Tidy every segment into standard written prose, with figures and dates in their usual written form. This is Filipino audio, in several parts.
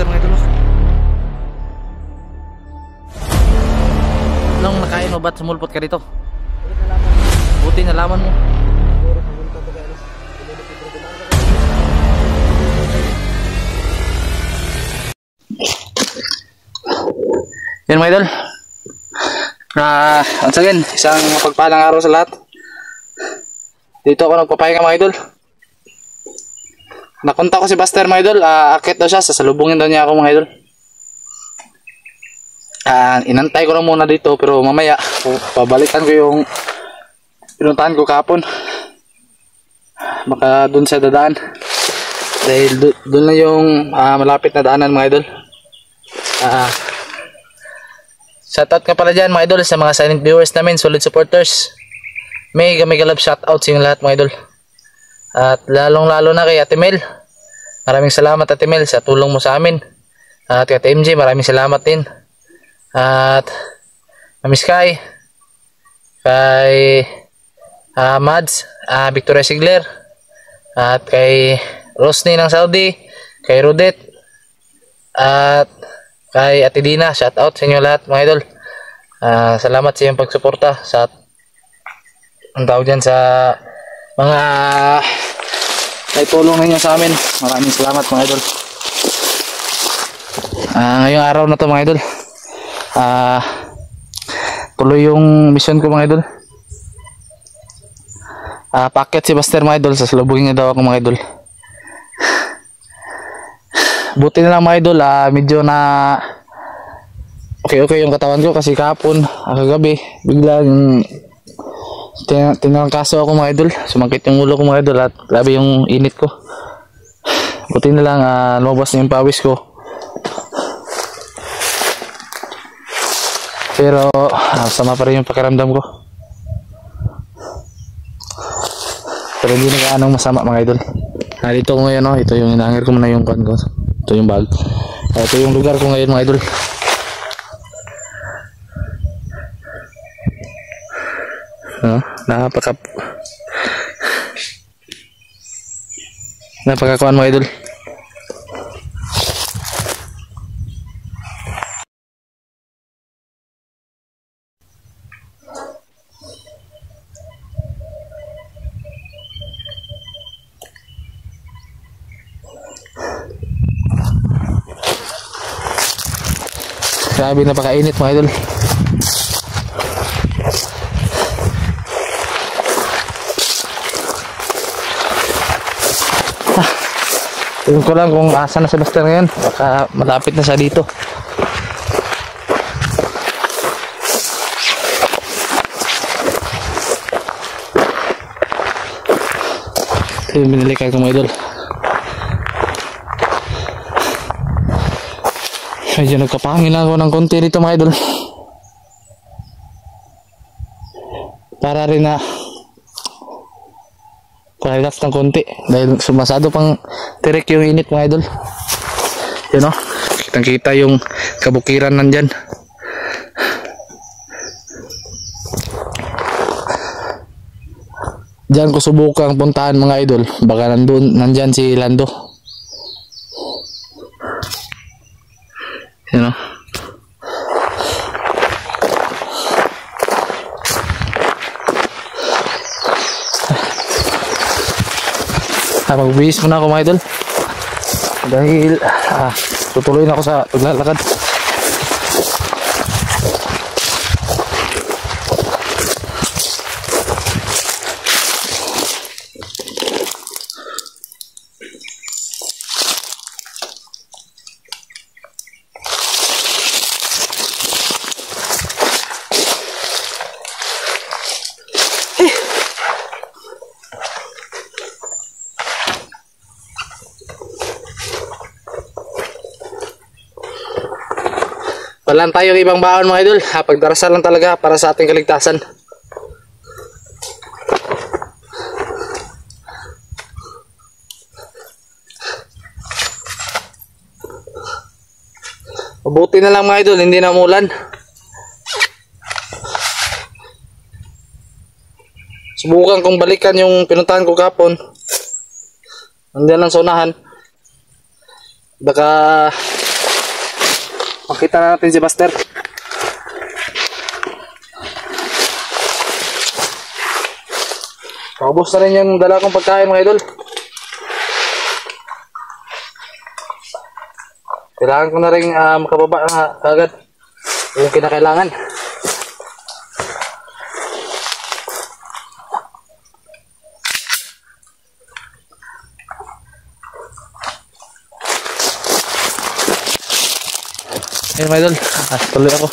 Buster mga idol. Anong nakain mo, ba't sumulpot ka dito? Buti nalaman mo. Yan mga idol. Once again, isang mapagpalang araw sa lahat. Dito ako nagpapahinga mga idol. Nakunta ko si Buster mga idol. Akit daw siya, sasalubungin daw niya ako mga idol. Inantay ko lang muna dito, pero mamaya pabalikan ko yung pinuntahan ko kahapon. Baka dun sa dadaan, dahil dun na yung malapit na daanan mga idol. Shoutout ka pala dyan mga idol sa mga silent viewers namin, solid supporters. Mega love shoutout sa inyo lahat mga idol. At lalong lalo na kay Ate Mel. Maraming salamat Ate Mel sa tulong mo sa amin. At kay Ate MJ, maraming salamat din. At Mami Sky, kay Mads, Victoria Sigler, at kay Rosny ng Saudi, kay Rudet, at kay Ate Dina. Shout out sa inyo lahat mga idol. Salamat sa iyong pagsuporta sa ang tawag dyan sa mga naitulong ninyo sa amin. Maraming salamat mga idol. Ngayong araw na to mga idol, tuloy yung mission ko mga idol. Packet si Buster mga idol, sasalubungin niya daw ako mga idol. Buti na lang mga idol, medyo na okay yung katawan ko kasi kahapon, kagabi, bigla yung tinangkaso ako mga idol. Sumakit yung ulo ko mga idol at grabe yung init ko. Buti na lang lumabas na yung pawis ko. Pero sama pa rin yung pakiramdam ko. Pero hindi na anong masama mga idol. Dito ko ngayon, ito yung inangir ko muna yung pan ko. Ito yung bag. Ito yung lugar ko ngayon mga idol. Napakakuan mga idol. Grabe, napakainit mga idol. Tingin ko lang kung asan na si Buster ngayon. Baka malapit na siya dito. Ito yung binili kayo mga idol. Medyo nagkapangin lang ako ng konti dito mga idol. Para rin na relax ng konti. Dahil sumasado pang tirik yung init mga idol. Yun o. Kitang kita yung kabukiran nandyan. Diyan ko subukang puntahan mga idol. Baka nandyan si Lando. You know? Magbihis muna ako mga idol. Dahil tutuloy na ako sa paglalakad. Walang tayong ibang baon mga idol. Pagdarasal lang talaga para sa ating kaligtasan. Mabuti na lang mga idol, hindi na umulan. Subukan kong balikan yung pinuntahan ko kahapon. Nandiyan lang sa unahan. Baka Makita na natin si Buster. Paubos na rin yung dala kong pagkain mga idol. Kailangan ko na rin makababa agad yung kinakailangan. Ayun mga idol, tuloy ako.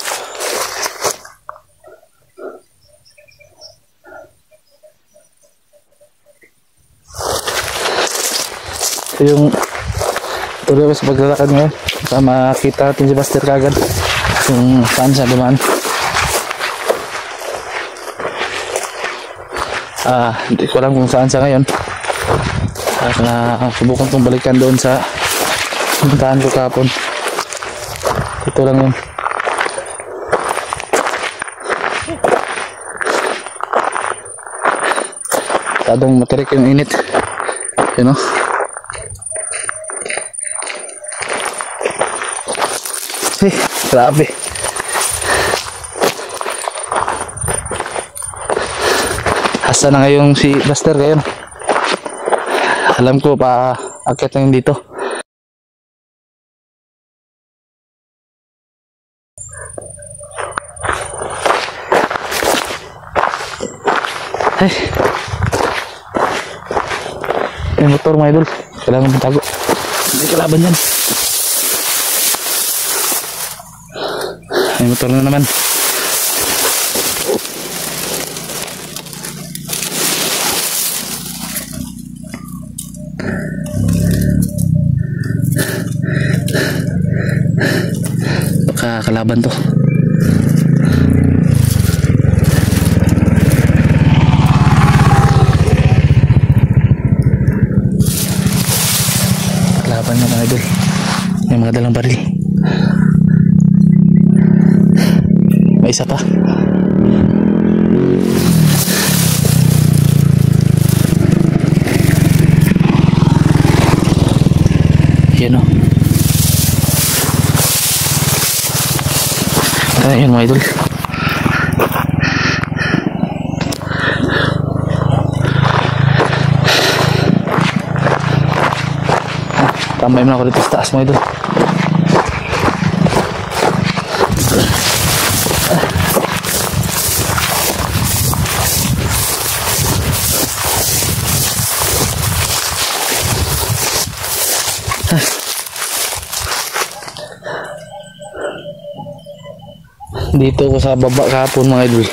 Ito yung tuloy ako sa paglalakad ngayon para makita natin si Buster kagad kung saan siya dumaan. Hindi ko alam kung saan siya ngayon at subukan kong balikan doon sa puntahan ko kahapon. Ito lang yun. Tadong matarik yung init. Yun o. Grabe. Asa na ngayon si Buster ngayon? Alam ko pa akit na yun dito. Ay. Yung motor mga idol, kailangan mong hindi kalaban yan. Yung motor na naman. Baka kalaban to. Laban na mga idol. May mga dalang baril. May isa pa. Yan o. Ayan mga idol. Tambay mo na ako dito sa taas mga idol. Dito ko sa baba kahapon mga idol.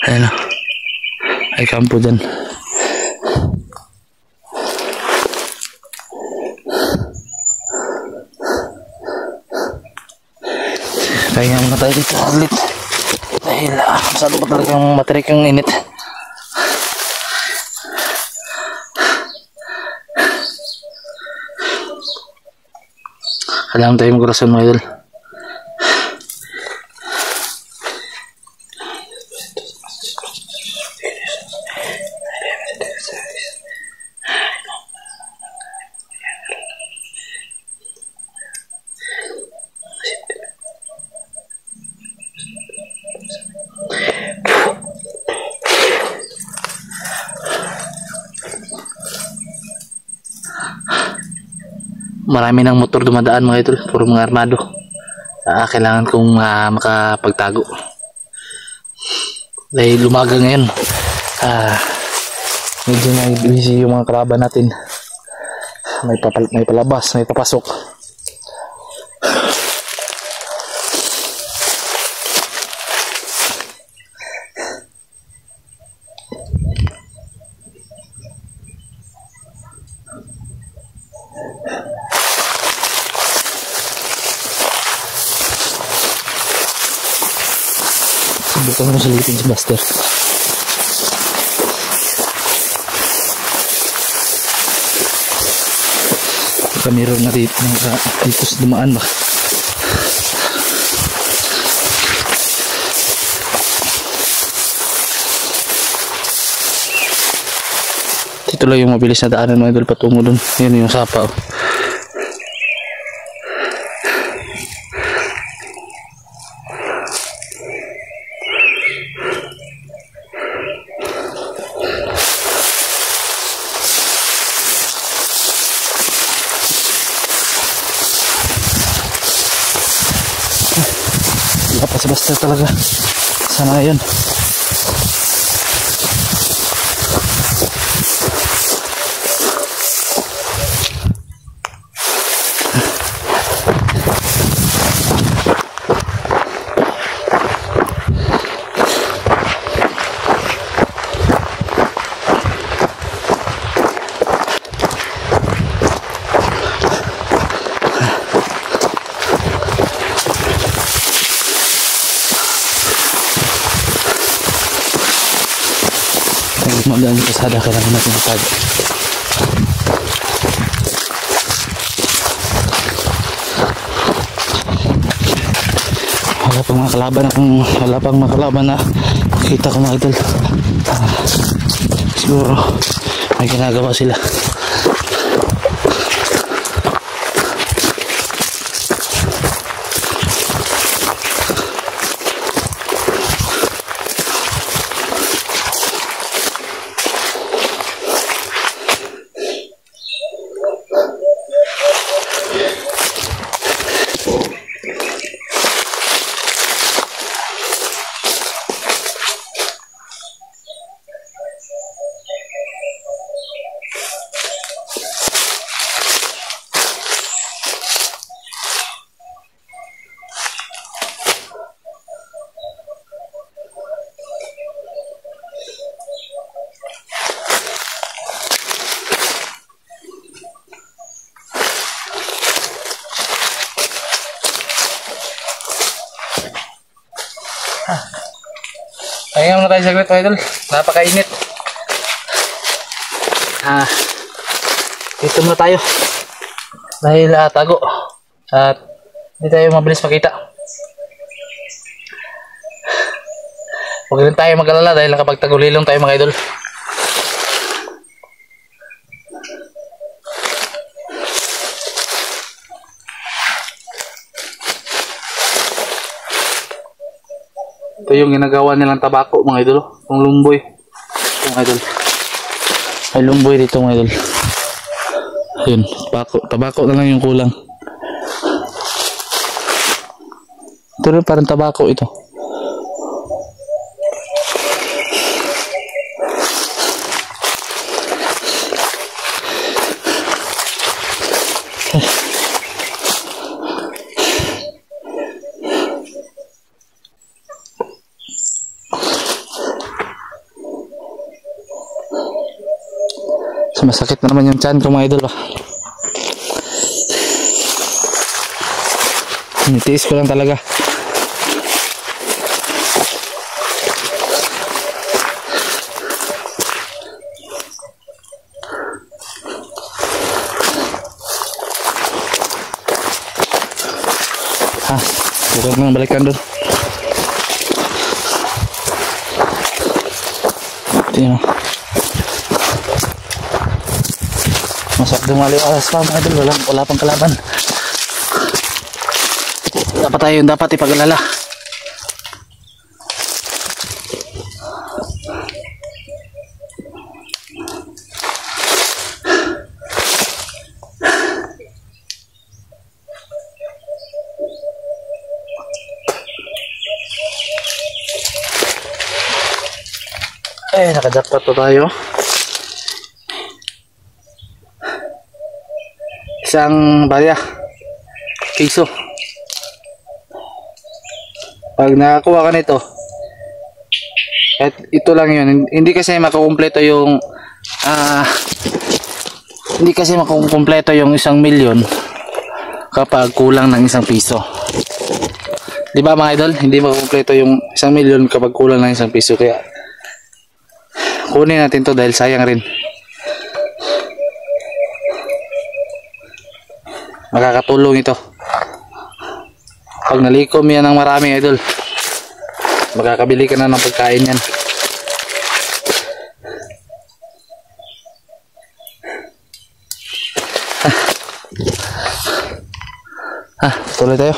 Ayan o. Ay kampo dyan. Pahinga muna tayo dito ulit dahil masyado pa talagang matarik yung init. Kailangan tayo magurasan mga idol. Marami ng motor dumadaan mga idol, puro mga armado. Kailangan kong makapagtago dahil lumaga ngayon. Medyo busy yung mga kalaban natin. May palabas, may papasok. Subukan mo salitin si Buster. Kamera na dito sa dumaan ba? Ito lang yung mabilis na daanan mga idol patungo dun. Yun yung sapa oh. Basta talaga sana yun. Magandang pasada, kailangan natin pasada. Wala pang mga kalaban na kita ko mga idol. Siguro may ginagawa sila. Pahinga muna tayo saglit mga idol. Napakainit. Dito muna tayo. Dahil tago. At hindi tayo mabilis makita. Huwag rin tayo mag-alala dahil nakapagtagulilong tayo mga idol. Ito yung ginagawa nilang tabako mga idol. Itong lumboy. Ito mga idol. May lumboy dito mga idol. Ayun, tabako na lang yung kulang. Ito rin parang tabako ito. Masakit na naman yung tiyan ko mga idol ba. Nitiis ko lang talaga. Huwag nang balikan doon. Ito masak dumali alas pa mga idol, wala pang kalaban. Dapat tayo yung dapat ipag-alala. Nakajakpat pa tayo. Isang barya piso. Pag nakakuha ka nito, at ito lang yun, hindi kasi makukumpleto yung isang milyon kapag kulang ng isang piso. Di ba mga idol? Hindi makukumpleto yung isang milyon kapag kulang ng isang piso. Kaya kunin natin to dahil sayang rin. Makakatulong ito. Pag nalikom yan ng marami idol, makakabili ka na ng pagkain yan. Tuloy tayo.